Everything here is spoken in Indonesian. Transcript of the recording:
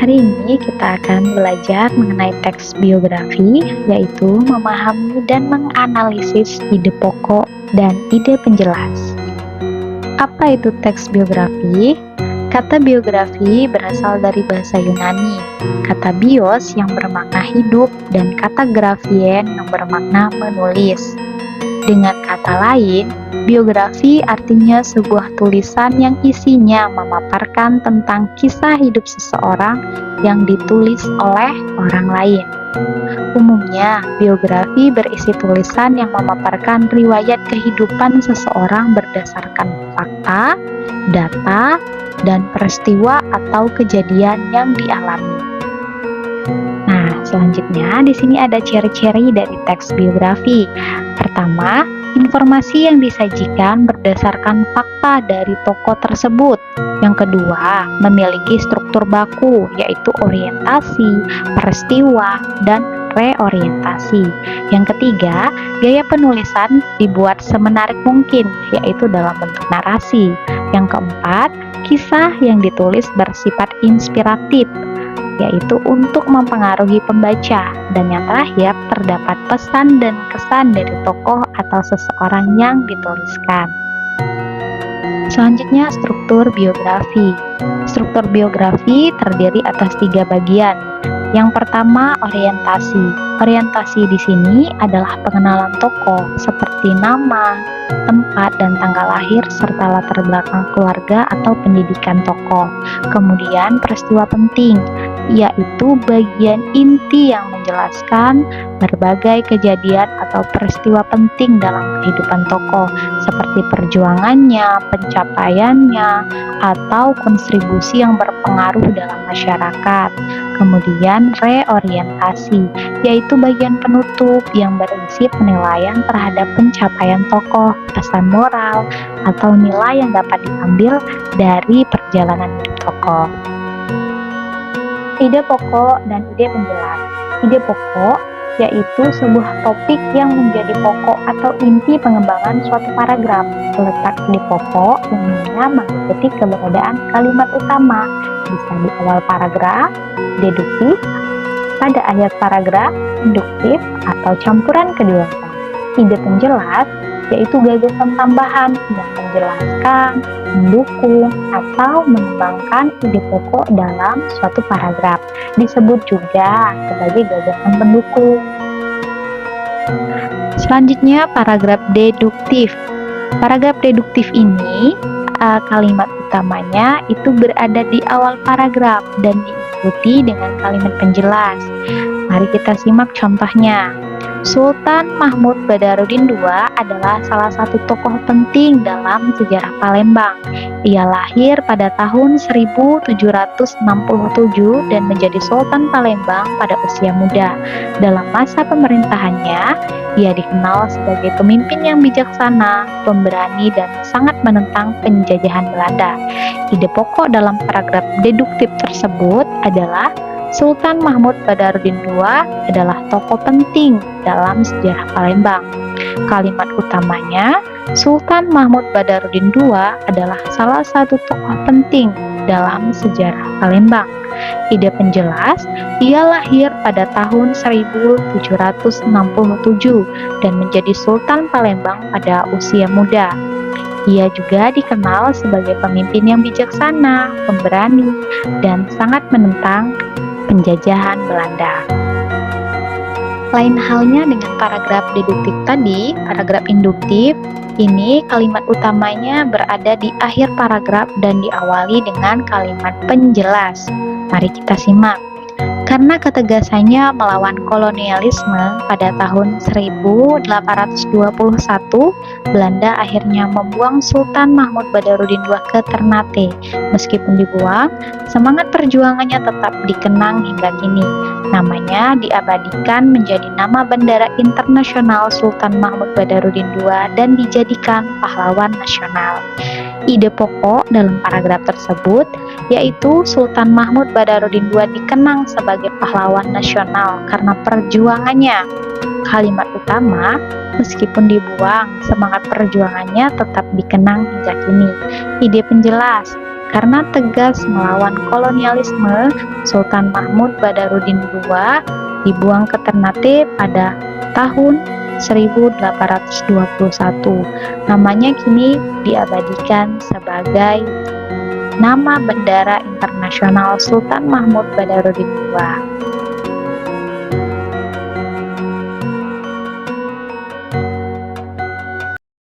Hari ini kita akan belajar mengenai teks biografi, yaitu memahami dan menganalisis ide pokok dan ide penjelas. Apa itu teks biografi? Kata biografi berasal dari bahasa Yunani, kata bios yang bermakna hidup dan kata grafien yang bermakna menulis. Dengan kata lain, biografi artinya sebuah tulisan yang isinya memaparkan tentang kisah hidup seseorang yang ditulis oleh orang lain. Umumnya, biografi berisi tulisan yang memaparkan riwayat kehidupan seseorang berdasarkan fakta, data, dan peristiwa atau kejadian yang dialami. Nah, selanjutnya di sini ada ciri-ciri dari teks biografi. Pertama, informasi yang disajikan berdasarkan fakta dari tokoh tersebut. Yang kedua, memiliki struktur baku, yaitu orientasi, peristiwa, dan reorientasi. Yang ketiga, gaya penulisan dibuat semenarik mungkin, yaitu dalam bentuk narasi. Yang keempat, kisah yang ditulis bersifat inspiratif, yaitu untuk mempengaruhi pembaca. Dan yang terakhir, terdapat pesan dan kesan dari tokoh atau seseorang yang dituliskan. Selanjutnya, struktur biografi. Struktur biografi terdiri atas 3 bagian. Yang pertama, orientasi. Orientasi di sini adalah pengenalan tokoh seperti nama, tempat, dan tanggal lahir serta latar belakang keluarga atau pendidikan tokoh. Kemudian, peristiwa penting, yaitu bagian inti yang menjelaskan berbagai kejadian atau peristiwa penting dalam kehidupan tokoh, seperti perjuangannya, pencapaiannya, atau kontribusi yang berpengaruh dalam masyarakat. Kemudian reorientasi, yaitu bagian penutup yang berisi penilaian terhadap pencapaian tokoh, pesan moral, atau nilai yang dapat diambil dari perjalanan hidup tokoh. Ide pokok dan ide penjelas. Ide pokok yaitu sebuah topik yang menjadi pokok atau inti pengembangan suatu paragraf. Letak ide pokok umumnya mengikuti keberadaan kalimat utama, bisa di awal paragraf, deduktif, pada akhir paragraf, induktif, atau campuran keduanya. Ide penjelas yaitu gagasan tambahan yang menjelaskan, mendukung, atau mengembangkan ide pokok dalam suatu paragraf. Disebut juga sebagai gagasan pendukung. Selanjutnya, paragraf deduktif. Paragraf deduktif ini, kalimat utamanya itu berada di awal paragraf dan diikuti dengan kalimat penjelas. Mari kita simak contohnya. Sultan Mahmud Badarudin II adalah salah satu tokoh penting dalam sejarah Palembang. Ia lahir pada tahun 1767 dan menjadi Sultan Palembang pada usia muda. Dalam masa pemerintahannya, ia dikenal sebagai pemimpin yang bijaksana, pemberani, dan sangat menentang penjajahan Belanda. Ide pokok dalam paragraf deduktif tersebut adalah Sultan Mahmud Badarudin II adalah tokoh penting dalam sejarah Palembang. Kalimat utamanya, Sultan Mahmud Badarudin II adalah salah satu tokoh penting dalam sejarah Palembang. Ide penjelas, ia lahir pada tahun 1767 dan menjadi Sultan Palembang pada usia muda. Ia juga dikenal sebagai pemimpin yang bijaksana, pemberani, dan sangat menentang penjajahan Belanda. Lain halnya dengan paragraf deduktif tadi, paragraf induktif, ini kalimat utamanya berada di akhir paragraf dan diawali dengan kalimat penjelas. Mari kita simak. Karena ketegasannya melawan kolonialisme pada tahun 1821, Belanda akhirnya membuang Sultan Mahmud Badarudin II ke Ternate. Meskipun dibuang, semangat perjuangannya tetap dikenang hingga kini. Namanya diabadikan menjadi nama Bandara Internasional Sultan Mahmud Badarudin II dan dijadikan pahlawan nasional. Ide pokok dalam paragraf tersebut yaitu Sultan Mahmud Badarudin II dikenang sebagai pahlawan nasional karena perjuangannya. Kalimat utama, meskipun dibuang, semangat perjuangannya tetap dikenang hingga kini. Ide penjelas, Karena tegas melawan kolonialisme, Sultan Mahmud Badarudin II dibuang ke Ternate pada tahun 1821. Namanya kini diabadikan sebagai nama Bandara Internasional Sultan Mahmud Badarudin II.